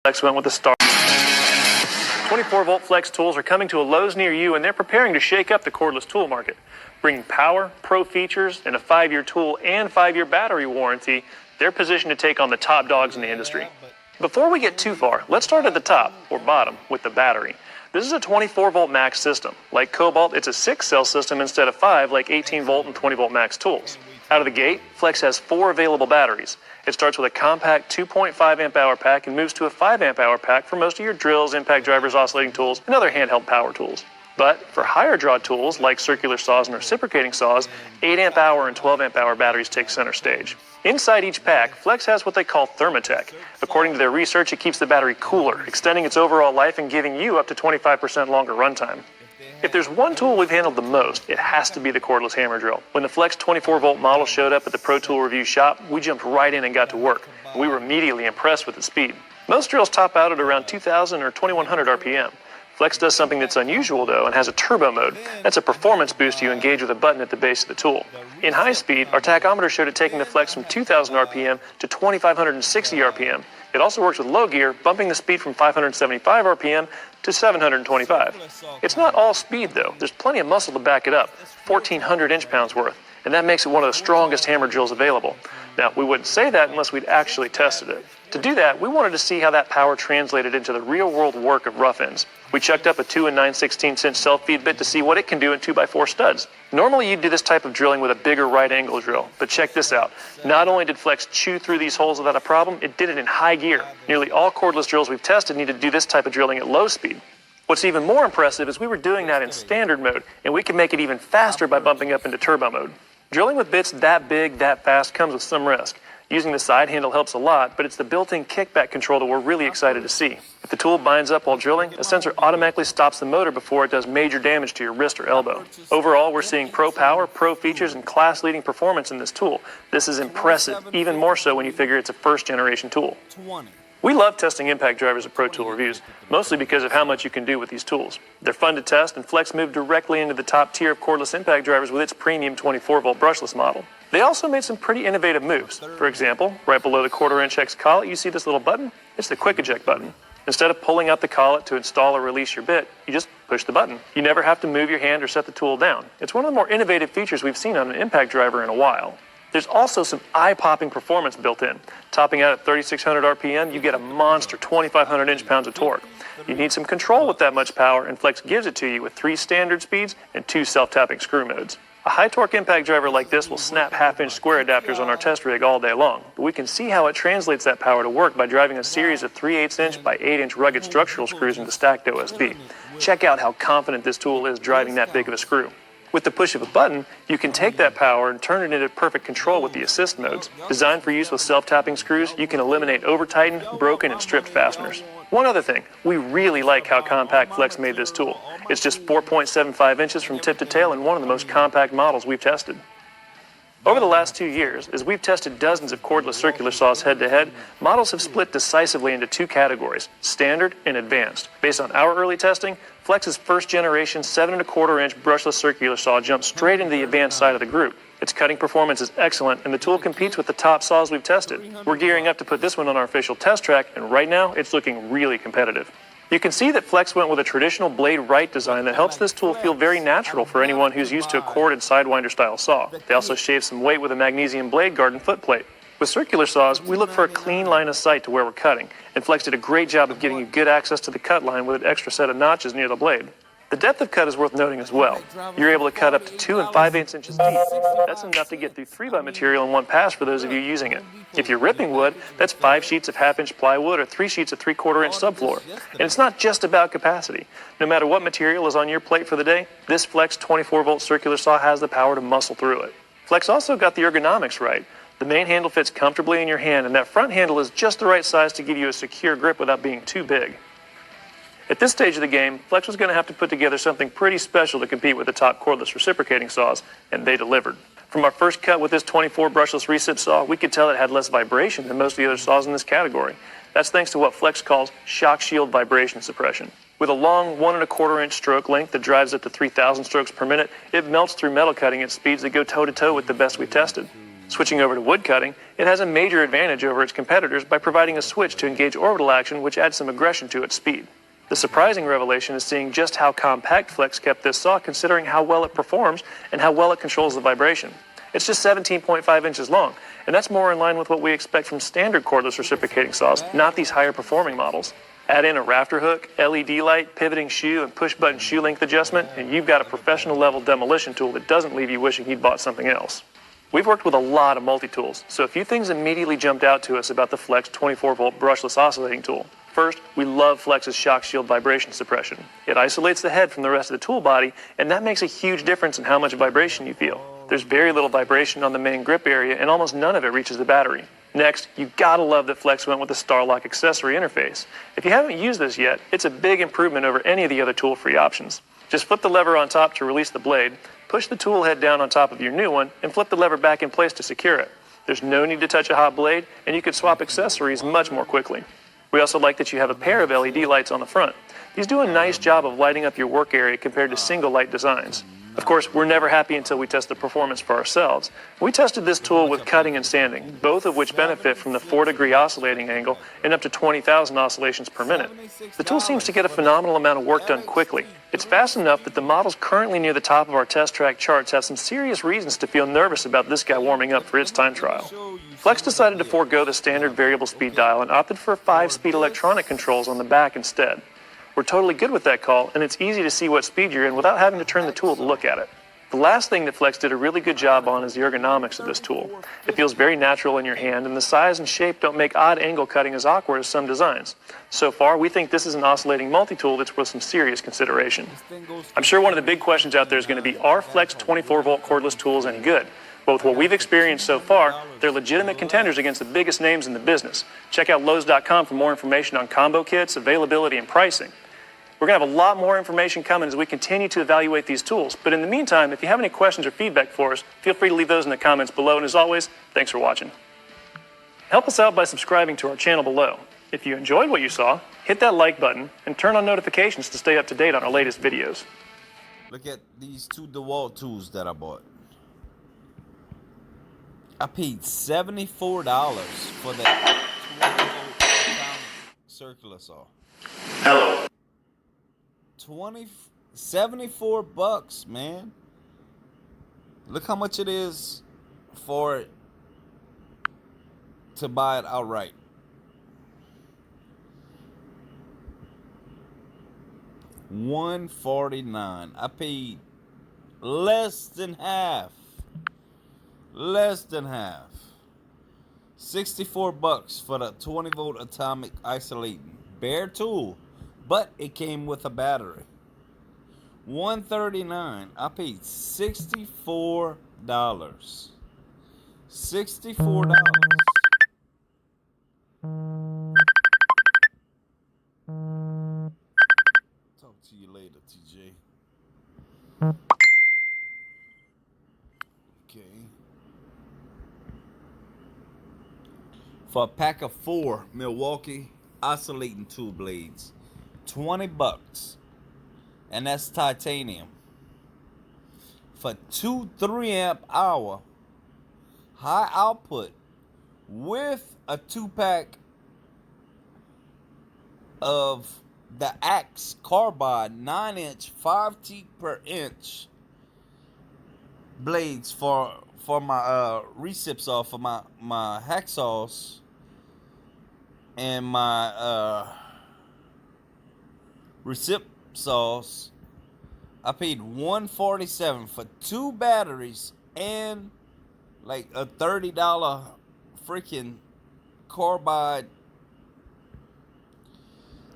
Flex went with the Starlock. 24-volt flex tools are coming to a Lowe's near you, and they're preparing to shake up the cordless tool market. Bringing power, pro features, and a 5-year tool and 5-year battery warranty, they're positioned to take on the top dogs in the industry. Before we get too far, let's start at the top, or bottom, with the battery. This is a 24-volt max system. Like Cobalt, it's a 6-cell system instead of 5 like 18-volt and 20-volt max tools. Out of the gate, Flex has 4 available batteries. It starts with a compact 2.5 amp-hour pack and moves to a 5 amp-hour pack for most of your drills, impact drivers, oscillating tools, and other handheld power tools. But for higher draw tools like circular saws and reciprocating saws, 8 amp-hour and 12 amp-hour batteries take center stage. Inside each pack, Flex has what they call Thermatech. According to their research, it keeps the battery cooler, extending its overall life and giving you up to 25% longer runtime. If there's one tool we've handled the most, it has to be the cordless hammer drill. When the Flex 24-volt model showed up at the Pro Tool Review shop, we jumped right in and got to work. We were immediately impressed with the speed. Most drills top out at around 2,000 or 2,100 RPM. Flex does something that's unusual though and has a turbo mode. That's a performance boost you engage with a button at the base of the tool. In high speed, our tachometer showed it taking the Flex from 2,000 RPM to 2,560 RPM. It also works with low gear, bumping the speed from 575 RPM to 725. It's not all speed though. There's plenty of muscle to back it up, 1,400 inch-pounds worth, and that makes it one of the strongest hammer drills available. Now, we wouldn't say that unless we'd actually tested it. To do that, we wanted to see how that power translated into the real-world work of rough ends. We chucked up a 2 9/16 inch self-feed bit to see what it can do in 2x4 studs. Normally, you'd do this type of drilling with a bigger right-angle drill, but check this out. Not only did Flex chew through these holes without a problem, it did it in high gear. Nearly all cordless drills we've tested need to do this type of drilling at low speed. What's even more impressive is we were doing that in standard mode, and we can make it even faster by bumping up into turbo mode. Drilling with bits that big, that fast comes with some risk. Using the side handle helps a lot, but it's the built-in kickback control that we're really excited to see. If the tool binds up while drilling, a sensor automatically stops the motor before it does major damage to your wrist or elbow. Overall, we're seeing pro power, pro features, and class-leading performance in this tool. This is impressive, even more so when you figure it's a first-generation tool. We love testing impact drivers at Pro Tool Reviews, mostly because of how much you can do with these tools. They're fun to test, and Flex moved directly into the top tier of cordless impact drivers with its premium 24-volt brushless model. They also made some pretty innovative moves. For example, right below the 1/4-inch X collet, you see this little button? It's the quick eject button. Instead of pulling out the collet to install or release your bit, you just push the button. You never have to move your hand or set the tool down. It's one of the more innovative features we've seen on an impact driver in a while. There's also some eye-popping performance built in. Topping out at 3,600 RPM, you get a monster 2,500 inch-pounds of torque. You need some control with that much power, and Flex gives it to you with 3 standard speeds and 2 self-tapping screw modes. A high-torque impact driver like this will snap half-inch square adapters on our test rig all day long, but we can see how it translates that power to work by driving a series of 3/8 inch by 8 inch rugged structural screws into stacked OSB. Check out how confident this tool is driving that big of a screw. With the push of a button, you can take that power and turn it into perfect control with the assist modes. Designed for use with self-tapping screws, you can eliminate over-tightened, broken, and stripped fasteners. One other thing, we really like how compact Flex made this tool. It's just 4.75 inches from tip to tail and one of the most compact models we've tested. Over the last 2 years, as we've tested dozens of cordless circular saws head-to-head, models have split decisively into 2 categories, standard and advanced. Based on our early testing, Flex's first-generation 7 1/4 inch brushless circular saw jumps straight into the advanced side of the group. Its cutting performance is excellent, and the tool competes with the top saws we've tested. We're gearing up to put this one on our official test track, and right now, it's looking really competitive. You can see that Flex went with a traditional blade right design that helps this tool feel very natural for anyone who's used to a corded sidewinder style saw. They also shaved some weight with a magnesium blade guard and foot plate. With circular saws, we look for a clean line of sight to where we're cutting, and Flex did a great job of giving you good access to the cut line with an extra set of notches near the blade. The depth of cut is worth noting as well. You're able to cut up to 2 5/8 inches deep. That's enough to get through 3x material in one pass for those of you using it. If you're ripping wood, that's 5 sheets of 1/2 inch plywood or 3 sheets of 3/4 inch subfloor. And it's not just about capacity. No matter what material is on your plate for the day, this Flex 24-volt circular saw has the power to muscle through it. Flex also got the ergonomics right. The main handle fits comfortably in your hand, and that front handle is just the right size to give you a secure grip without being too big. At this stage of the game, Flex was going to have to put together something pretty special to compete with the top cordless reciprocating saws, and they delivered. From our first cut with this 24 brushless recip saw, we could tell it had less vibration than most of the other saws in this category. That's thanks to what Flex calls shock shield vibration suppression. With a long 1 1/4 inch stroke length that drives up to 3,000 strokes per minute, it melts through metal cutting at speeds that go toe-to-toe with the best we tested. Switching over to wood cutting, it has a major advantage over its competitors by providing a switch to engage orbital action, which adds some aggression to its speed. The surprising revelation is seeing just how compact Flex kept this saw, considering how well it performs and how well it controls the vibration. It's just 17.5 inches long, and that's more in line with what we expect from standard cordless reciprocating saws, not these higher performing models. Add in a rafter hook, LED light, pivoting shoe, and push-button shoe length adjustment, and you've got a professional-level demolition tool that doesn't leave you wishing you'd bought something else. We've worked with a lot of multi-tools, so a few things immediately jumped out to us about the Flex 24-volt brushless oscillating tool. First, we love Flex's shock shield vibration suppression. It isolates the head from the rest of the tool body, and that makes a huge difference in how much vibration you feel. There's very little vibration on the main grip area, and almost none of it reaches the battery. Next, you gotta love that Flex went with the Starlock accessory interface. If you haven't used this yet, it's a big improvement over any of the other tool-free options. Just flip the lever on top to release the blade, push the tool head down on top of your new one, and flip the lever back in place to secure it. There's no need to touch a hot blade, and you can swap accessories much more quickly. We also like that you have a pair of LED lights on the front. These do a nice job of lighting up your work area compared to single light designs. Of course, we're never happy until we test the performance for ourselves. We tested this tool with cutting and sanding, both of which benefit from the 4-degree oscillating angle and up to 20,000 oscillations per minute. The tool seems to get a phenomenal amount of work done quickly. It's fast enough that the models currently near the top of our test track charts have some serious reasons to feel nervous about this guy warming up for its time trial. Flex decided to forego the standard variable speed dial and opted for 5-speed electronic controls on the back instead. We're totally good with that call, and it's easy to see what speed you're in without having to turn the tool to look at it. The last thing that Flex did a really good job on is the ergonomics of this tool. It feels very natural in your hand, and the size and shape don't make odd angle cutting as awkward as some designs. So far, we think this is an oscillating multi-tool that's worth some serious consideration. I'm sure one of the big questions out there is going to be, are Flex 24-volt cordless tools any good? But with what we've experienced so far, they're legitimate contenders against the biggest names in the business. Check out Lowe's.com for more information on combo kits, availability, and pricing. We're going to have a lot more information coming as we continue to evaluate these tools. But in the meantime, if you have any questions or feedback for us, feel free to leave those in the comments below. And as always, thanks for watching. Help us out by subscribing to our channel below. If you enjoyed what you saw, hit that like button and turn on notifications to stay up to date on our latest videos. Look at these two DeWalt tools that I bought. I paid $74 for that 20-volt circular saw. Hello. 74 bucks, man. Look how much it is for it to buy it outright. $149. I paid less than half. Less than half. 64 bucks for the 20-volt atomic isolating bare tool, but it came with a battery. $139. I paid $64. $64. Talk to you later, TJ. Okay. For a pack of 4 Milwaukee oscillating tool blades, 20 bucks, and that's titanium. For 2 3-amp hour high output with a 2-pack of the Axe Carbide 9-inch 5 teeth per inch blades for my recip saw, for my hacksaws and my recip saws. I paid $147 for 2 batteries and like a $30 freaking carbide.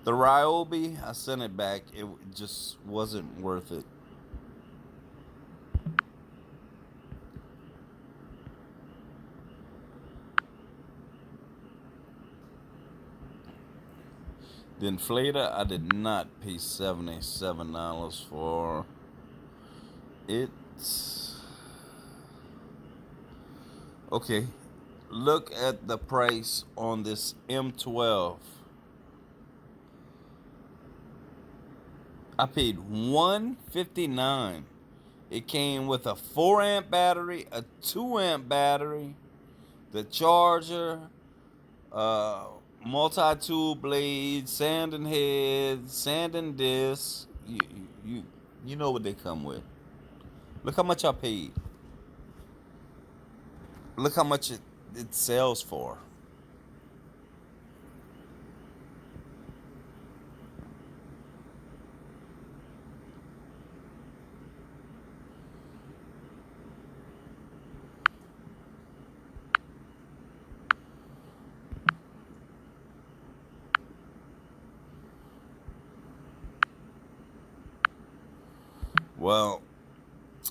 The Ryobi, I sent it back. It just wasn't worth it. The inflator, I did not pay $77 for it. Okay, look at the price on this M12. I paid $159 It came with a 4 amp battery, a 2 amp battery, the charger, multi-tool blade, sanding head, sanding disc. You know what they come with. Look how much I paid. Look how much it sells for. Well,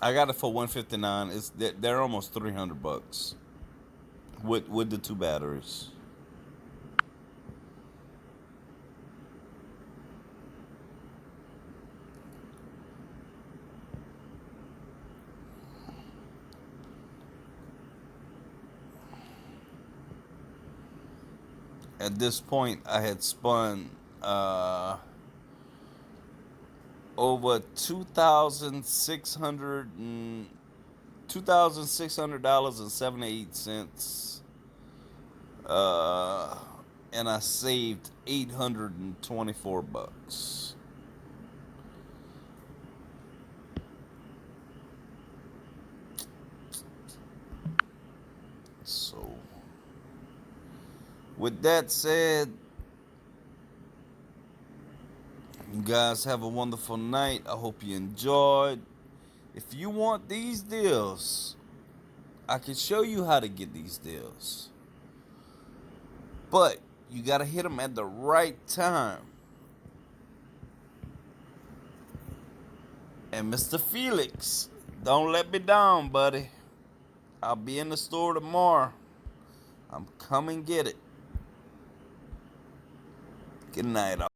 I got it for $159. They're almost $300 with the 2 batteries. At this point, I had spun over $2,600.78, and I saved $824. So, with that said, you guys have a wonderful night. I hope you enjoyed. If you want these deals, I can show you how to get these deals. But you got to hit them at the right time. And Mr. Felix, don't let me down, buddy. I'll be in the store tomorrow. I'm coming get it. Good night, all.